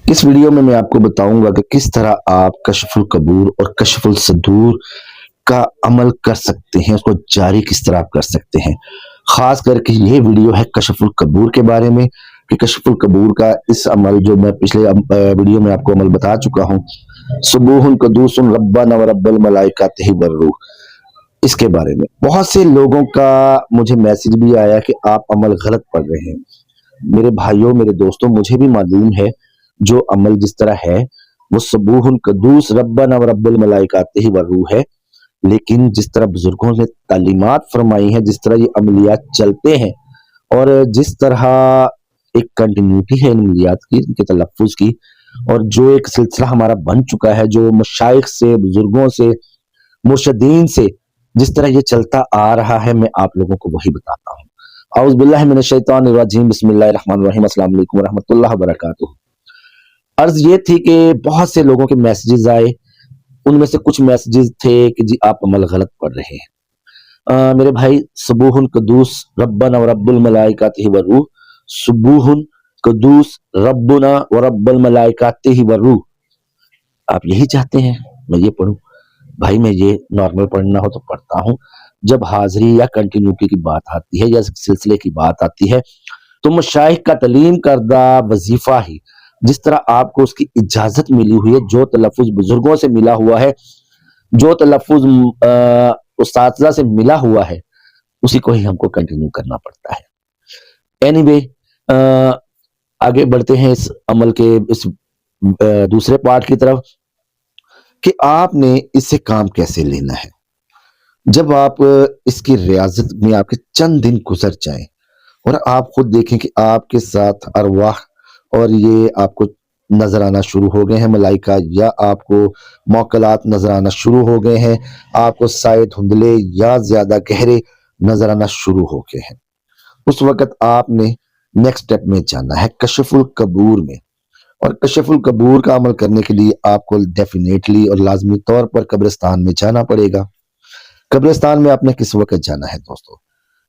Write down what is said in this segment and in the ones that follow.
इस वीडियो में मैं आपको बताऊंगा कि किस तरह आप कशफुल कबूर और कशफुल सदूर का अमल कर सकते हैं, उसको जारी किस तरह आप कर सकते हैं। खास करके ये वीडियो है कशफुल कबूर के बारे में कि कशफुल कबूर का इस अमल जो मैं पिछले वीडियो में आपको अमल बता चुका हूँ, सुबूहुन कदूसुन रब्बाना व रब्बल मलाइकातिही वर्रूह, इसके बारे में बहुत से लोगों का मुझे मैसेज भी आया कि आप अमल गलत पढ़ रहे हैं। मेरे भाइयों, मेरे दोस्तों, मुझे भी मालूम है जो अमल जिस तरह है वो सबूहुन कदूस रब्बाना व रब्बुल मलाइकातिही वर्रूह है, लेकिन जिस तरह बुजुर्गों ने तालीमात फरमाई है, जिस तरह ये अमलियात चलते हैं और जिस तरह एक कंटिन्यूटी है इन अमलियात की, इनके तलफ्फुज की, और जो एक सिलसिला हमारा बन चुका है, जो मशाइख से, बुजुर्गों से, मुर्शदीन से जिस तरह ये चलता आ रहा है, मैं आप लोगों को वही बताता हूँ। औज़ु बिल्लाहि मिनश शैतानिर रजीम, बिस्मिल्लाहिर रहमानिर रहीम, अस्सलाम वालेकुम व रहमतुल्लाहि व बरकातुहू। अर्ज ये थी कि बहुत से लोगों के मैसेजेस आए, उनमें से कुछ मैसेजेस थे कि जी आप अमल गलत पढ़ रहे हैं। मेरे भाई, सुबूहुन कदूस रब्बना व रब्बुल मलाइकातिही वर्रूह, सुबूहुन कदूस रब्बुना व रब्बुल मलाइकातिही वर्रूह, आप यही चाहते हैं मैं ये पढ़ूं? भाई, मैं ये नॉर्मल पढ़ना हो तो पढ़ता हूँ, जब हाजिरी या कंटिन्यूटी की बात आती है या सिलसिले की बात आती है तो मशाइख का तलीम करदा वजीफा ही, जिस तरह आपको उसकी इजाजत मिली हुई है, जो तलफ्फुज बुजुर्गों से मिला हुआ है, जो तलफ्फुज उस्ताज़ा से मिला हुआ है, उसी को ही हमको कंटिन्यू करना पड़ता है। एनीवे, आगे बढ़ते हैं इस अमल के इस दूसरे पार्ट की तरफ कि आपने इससे काम कैसे लेना है। जब आप इसकी रियाजत में आपके चंद दिन गुजर जाएं और आप खुद देखें कि आपके साथ अरवाह और ये आपको नजर आना शुरू हो गए हैं, मलाइका, या आपको मौकलात नजर आना शुरू हो गए हैं, आपको साए धुंधले या ज्यादा गहरे नजर आना शुरू हो गए हैं, उस वक्त आपने नेक्स्ट स्टेप में जाना है कशफुल कबूर में। और कशफुल कबूर का अमल करने के लिए आपको डेफिनेटली और लाजमी तौर पर कब्रिस्तान में जाना पड़ेगा। कब्रिस्तान में आपने किस वक्त जाना है दोस्तों?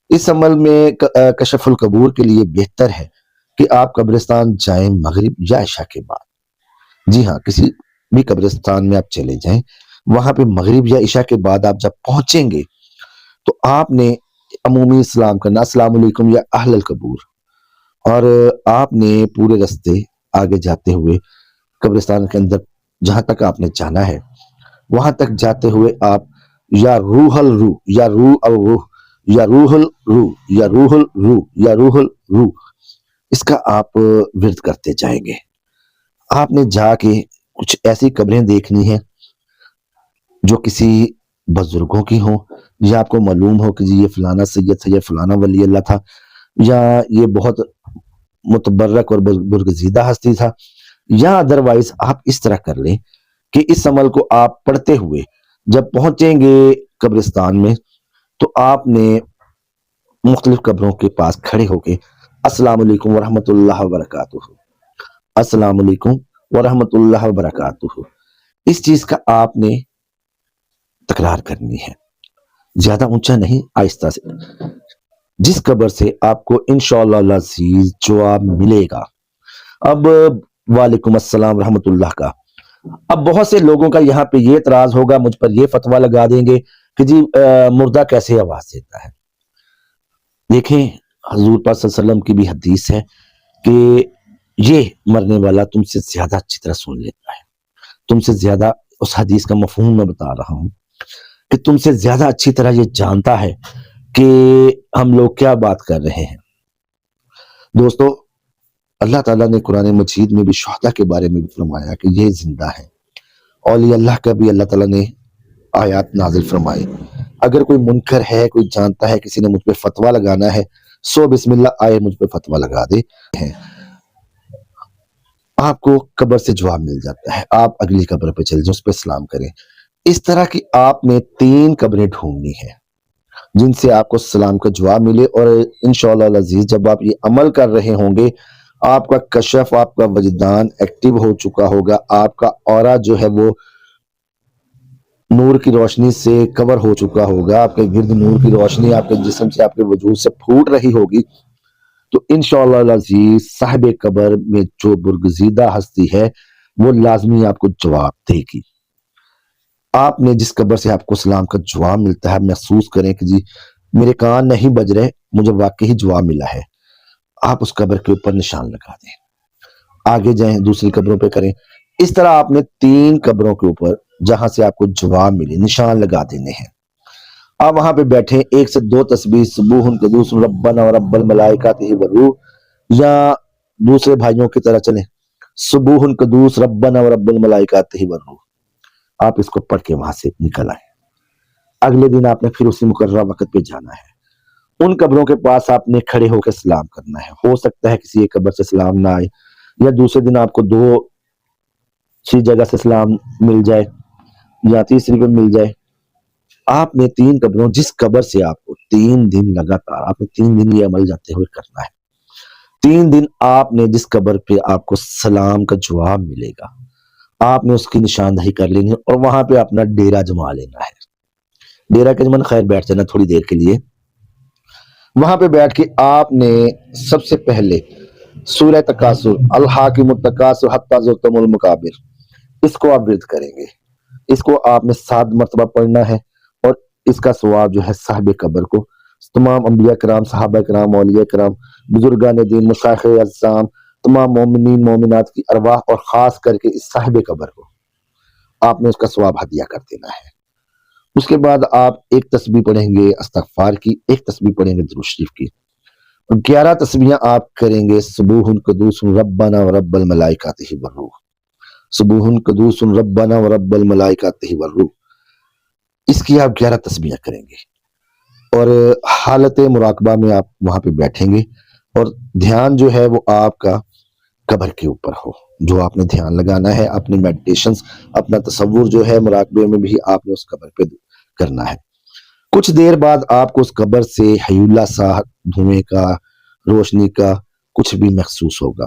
इस अमल में कशफुल कबूर के लिए बेहतर है कि आप कब्रिस्तान जाएं मगरिब या इशा के बाद। जी हाँ, किसी भी कब्रिस्तान में आप चले जाएं, वहां पे मगरिब या इशा के बाद आप जब पहुंचेंगे तो आपने अमूमी सलाम करना, अस्सलाम वालेकुम या अहलल कबूर, और आपने पूरे रास्ते आगे जाते हुए कब्रिस्तान के अंदर जहां तक आपने जाना है, वहां तक जाते हुए आप या रूहल रू या रू अल रूह या रूहल रू या रूहल रू या रूहल रू, इसका आप विर्द करते जाएंगे। आपने जाके कुछ ऐसी कब्रें देखनी है जो किसी बुजुर्गों की हो, या आपको मालूम हो कि जी ये फलाना सैयद था, ये फलाना वली अल्लाह था, या ये बहुत मुतबर्रक और बुर्गजीदा हस्ती था, या अदरवाइज आप इस तरह कर लें कि इस अमल को आप पढ़ते हुए जब पहुंचेंगे कब्रिस्तान में तो आपने मुख्तलिफ कब्रों के पास खड़े होके अस्सलाम वालेकुम व रहमतुल्लाहि व बरकातुहू, अस्सलाम वालेकुम व रहमतुल्लाहि व बरकातुहू, इस चीज का आपने तकरार करनी है। ज्यादा ऊंचा नहीं, आहिस्ता से, जिस कब्र से आपको इंशाअल्लाह अज़ीज जवाब मिलेगा। अब वालेकुम अस्सलाम रहमतुल्लाह का, अब बहुत से लोगों का यहाँ पे ये एतराज होगा, मुझ पर ये फतवा लगा देंगे कि जी मुर्दा कैसे आवाज देता है। देखें, हजूर पाक सल्लल्लाहु अलैहि वसल्लम की भी हदीस है कि ये मरने वाला तुमसे ज्यादा अच्छी तरह सुन लेता है, तुमसे ज्यादा, उस हदीस का मफहूम मैं बता रहा हूं कि तुमसे ज्यादा अच्छी तरह ये जानता है कि हम लोग क्या बात कर रहे हैं। दोस्तों, अल्लाह ताला ने कुरान मजीद में भी शुहदा के बारे में भी फरमाया कि ये जिंदा है। औलिया अल्लाह का भी अल्लाह ताला ने आयात नाजिल फरमाई। अगर कोई मुनकर है, कोई जानता है किसी ने मुझ पे फतवा लगाना है, सो बिस्मिल्लाह आए मुझ पे फतवा लगा दे, आपको कब्र से जवाब मिल जाता है। आप अगली कब्र पे चले जाओ, उस पर सलाम करें। इस तरह की आपने 3 कब्रें ढूंढनी है जिनसे आपको सलाम का जवाब मिले, और इंशाअल्लाह अज़ीज जब आप ये अमल कर रहे होंगे, आपका कशफ, आपका वजदान एक्टिव हो चुका होगा, आपका ऑरा जो है वो नूर की रोशनी से कवर हो चुका होगा, आपके गिर्द नूर की रोशनी आपके जिस्म से, आपके वजूद से फूट रही होगी। تو انشاءاللہ العزیز صاحب قبر میں جو برگزیدہ ہستی ہے وہ لازمی آپ کو جواب دے گی۔ آپ نے جس قبر سے آپ کو سلام کا جواب ملتا ہے، محسوس کریں کہ جی میرے کان نہیں بج رہے، مجھے واقعی جواب ملا ہے، آپ اس قبر کے اوپر نشان لگا دیں، آگے جائیں دوسری قبروں پہ کریں۔ اس طرح آپ نے 3 قبروں کے اوپر جہاں سے آپ کو جواب ملے نشان لگا دینے ہیں۔ آپ وہاں پہ بیٹھیں، 1 سے 2 تسبیح سبوح قدوس ربنا و رب الملائکۃ والروح، یا دوسرے بھائیوں کی طرح چلیں، سبوح قدوس ربنا و رب الملائکۃ والروح، آپ اس کو پڑھ کے وہاں سے نکل آئیں۔ اگلے دن آپ نے پھر اسی مقررہ وقت پہ جانا ہے، ان قبروں کے پاس آپ نے کھڑے ہو کے سلام کرنا ہے۔ ہو سکتا ہے کسی ایک قبر سے سلام نہ آئے، یا دوسرے دن آپ کو 2 جگہ سے سلام مل جائے، یا تیسری پہ مل جائے۔ آپ نے 3 قبروں، جس قبر سے آپ کو 3 دن لگاتار، آپ نے 3 دن یہ عمل جاتے ہوئے کرنا ہے۔ 3 دن آپ نے جس قبر پہ آپ کو سلام کا جواب ملے گا، آپ نے اس کی نشاندہی کر لینی ہے، اور وہاں پہ اپنا ڈیرا جما لینا ہے۔ ڈیرا کے جمن خیر بیٹھ جانا تھوڑی دیر کے لیے۔ وہاں پہ بیٹھ کے آپ نے سب سے پہلے سورہ تکاثر، الحاکم التکاثر حتی زرتم المقابر، اس کو آپ ورد کریں گے۔ اس کو آپ نے 7 مرتبہ پڑھنا ہے، اور اس کا ثواب جو ہے صاحب قبر کو، تمام انبیاء کرام، صحابہ کرام، اولیاء کرام، بزرگان دین، مشائخ اعظام، تمام مومنین مومنات کی ارواح، اور خاص کر کے اس صاحب قبر کو آپ نے اس کا ثواب ہدیہ کر دینا ہے۔ اس کے بعد آپ ایک تسبیح پڑھیں گے استغفار کی، ایک تسبیح پڑھیں گے درود شریف کی، اور 11 تسبیحاں آپ کریں گے سبوح قدوس ربنا و رب الملائکۃ والروح، سبوح قدوس ربنا و رب الملائکۃ والروح، اس کی آپ 11 تسبیحاں کریں گے، اور حالت مراقبہ میں آپ وہاں پہ بیٹھیں گے، اور دھیان جو ہے وہ آپ کا قبر کے اوپر ہو، جو آپ نے دھیان لگانا ہے، اپنی میڈیٹیشنز، اپنا تصور جو ہے مراقبے میں بھی آپ نے اس قبر پہ کرنا ہے۔ کچھ دیر بعد آپ کو اس قبر سے حیولہ سا دھوئیں کا، روشنی کا کچھ بھی محسوس ہوگا،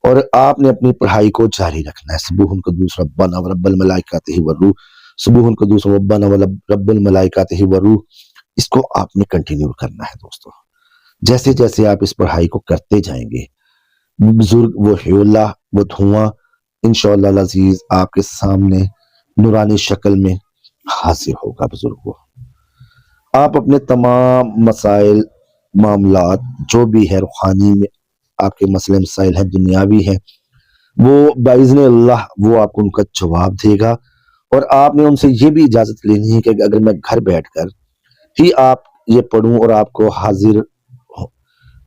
اور آپ نے اپنی پڑھائی کو جاری رکھنا ہے۔ سبوح قدوس ربنا و رب الملائکۃ والروح، سبوح قدوس ربنا و رب الملائکۃ والروح، اس کو آپ نے کنٹینیو کرنا ہے دوستو۔ جیسے جیسے آپ اس پڑھائی کو کرتے جائیں گے، بزرگ وہ حیولہ، وہ دھواں انشاءاللہ العزیز آپ کے سامنے نورانی شکل میں حاضر ہوگا۔ بزرگوں، آپ اپنے تمام مسائل، معاملات جو بھی ہے روحانی میں آپ کے مسئلے مسائل ہیں، دنیاوی ہیں، وہ باذن اللہ وہ آپ کو ان کا جواب دے گا، اور آپ نے ان سے یہ بھی اجازت لینی ہے کہ اگر میں گھر بیٹھ کر ہی آپ یہ پڑھوں اور آپ کو حاضر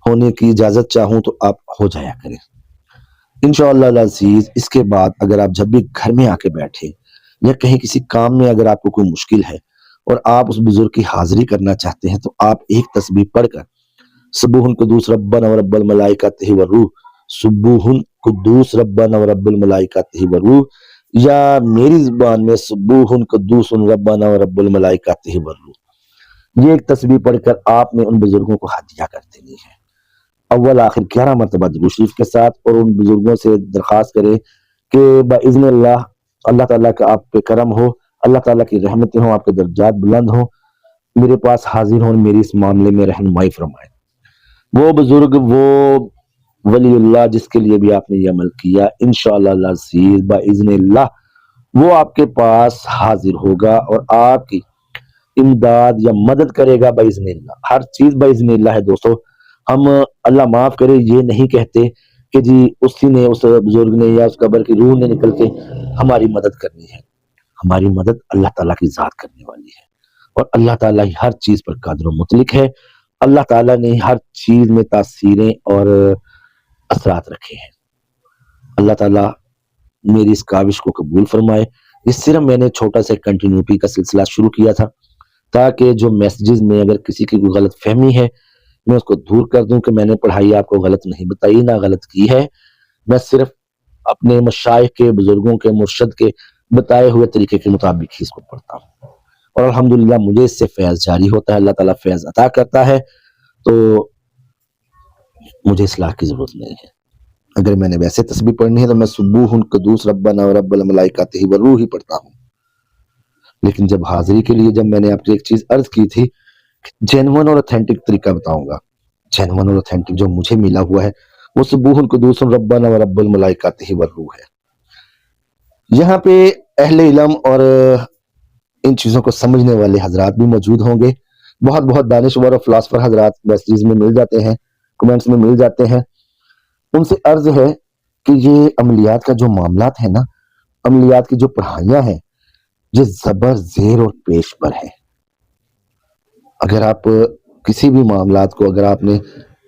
ہونے کی اجازت چاہوں تو آپ ہو جایا کریں انشاءاللہ العزیز۔ اس کے بعد اگر آپ جب بھی گھر میں آ کے بیٹھیں، یا کہیں کسی کام میں اگر آپ کو کوئی مشکل ہے اور آپ اس بزرگ کی حاضری کرنا چاہتے ہیں، تو آپ ایک تسبیح پڑھ کر سبوح قدوس ربنا و رب الملائکۃ والروح، سبوح قدوس ربنا و رب الملائکۃ والروح، یا میری زبان میں سبوح قدوس ربنا و رب الملائکۃ والروح، یہ ایک تسبیح پڑھ کر آپ نے ان بزرگوں کو ہدیہ کر دینی ہے، اول آخر 11 مرتبہ درود شریف کے ساتھ، اور ان بزرگوں سے درخواست کرے کہ باذن اللہ اللہ تعالیٰ کا آپ پہ کرم ہو، اللہ تعالیٰ کی رحمتیں ہوں، آپ کے درجات بلند ہوں، میرے پاس حاضر ہوں، میری اس معاملے میں رہنمائی فرمائیں۔ وہ بزرگ، وہ ولی اللہ جس کے لیے بھی آپ نے یہ عمل کیا، انشاءاللہ العزیز باذن اللہ وہ آپ کے پاس حاضر ہوگا اور آپ کی امداد یا مدد کرے گا باذن اللہ۔ ہر چیز باذن اللہ ہے دوستو۔ ہم اللہ معاف کرے یہ نہیں کہتے کہ جی اسی نے، اس بزرگ نے یا اس قبر کی روح نے نکل کے ہماری مدد کرنی ہے۔ ہماری مدد اللہ تعالیٰ کی ذات کرنے والی ہے، اور اللہ تعالیٰ ہی ہر چیز پر قادر و مطلق ہے۔ اللہ تعالیٰ نے ہر چیز میں تاثیریں اور اثرات رکھے ہیں۔ اللہ تعالیٰ میری اس کاوش کو قبول فرمائے۔ اس صرف میں نے چھوٹا سا کنٹینیوٹی کا سلسلہ شروع کیا تھا، تاکہ جو میسیجز میں اگر کسی کی کوئی غلط فہمی ہے میں اس کو دور کر دوں، کہ میں نے پڑھائی آپ کو غلط نہیں بتائی، نہ غلط کی ہے، میں صرف اپنے مشائخ کے، بزرگوں کے، مرشد کے بتائے ہوئے طریقے کے مطابق ہی اس کو پڑھتا ہوں، اور الحمدللہ مجھے اس سے فیض جاری ہوتا ہے، اللہ تعالیٰ فیض عطا کرتا ہے، تو مجھے اصلاح کی ضرورت نہیں ہے۔ اگر میں نے ویسے تسبیح پڑھنی ہے تو میں سبوح قدوس ربنا و رب الملائکۃ والروح ہی پڑھتا ہوں، لیکن جب حاضری کے لیے، جب میں نے آپ سے ایک چیز عرض کی تھی، جینون اور اتھینٹک طریقہ بتاؤں گا، जेन्युइन और ऑथेंटिक जो मुझे मिला हुआ है वो सुबूहुन कुदूसुन रब्बाना व रब्बुल मलाइकातिही वर रूह है। यहाँ पे अहले इल्म और इन चीज़ों को समझने वाले हजरात भी मौजूद होंगे। बहुत बहुत दानिशवर और फिलासफर हजरात मैसेज में मिल जाते हैं, कमेंट्स में मिल जाते हैं। उनसे अर्ज है कि ये अमलियात का जो मामलात है ना, अमलियात की जो पढ़ाइयाँ हैं, ये ज़बर ज़ेर और पेश पर है। अगर आप किसी भी मामलात को, अगर आपने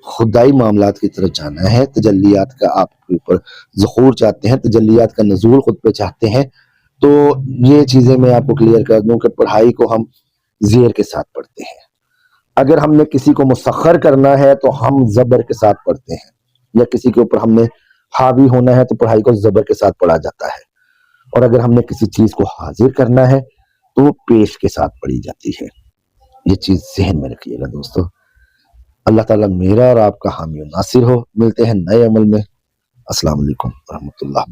खुदाई मामलात की तरफ जाना है, तजल्लियात का आपके ऊपर ज़ुहूर चाहते हैं, तजल्लियात का नज़ूल खुद पे चाहते हैं, तो ये चीज़ें मैं आपको क्लियर कर दूं कि पढ़ाई को हम ज़ेर के साथ पढ़ते हैं। अगर हमने किसी को मुसख्खर करना है तो हम ज़बर के साथ पढ़ते हैं, या किसी के ऊपर हमने हावी होना है तो पढ़ाई को ज़बर के साथ पढ़ा जाता है। और अगर हमने किसी चीज़ को हाजिर करना है तो वो पेश के साथ पढ़ी जाती है। ये चीज़ ज़हन में रखिएगा दोस्तों। अल्लाह ताला मेरा और आपका हामी और नासिर हो। मिलते हैं नए अमल में। अस्सलाम वालेकुम रहमतुल्लाह।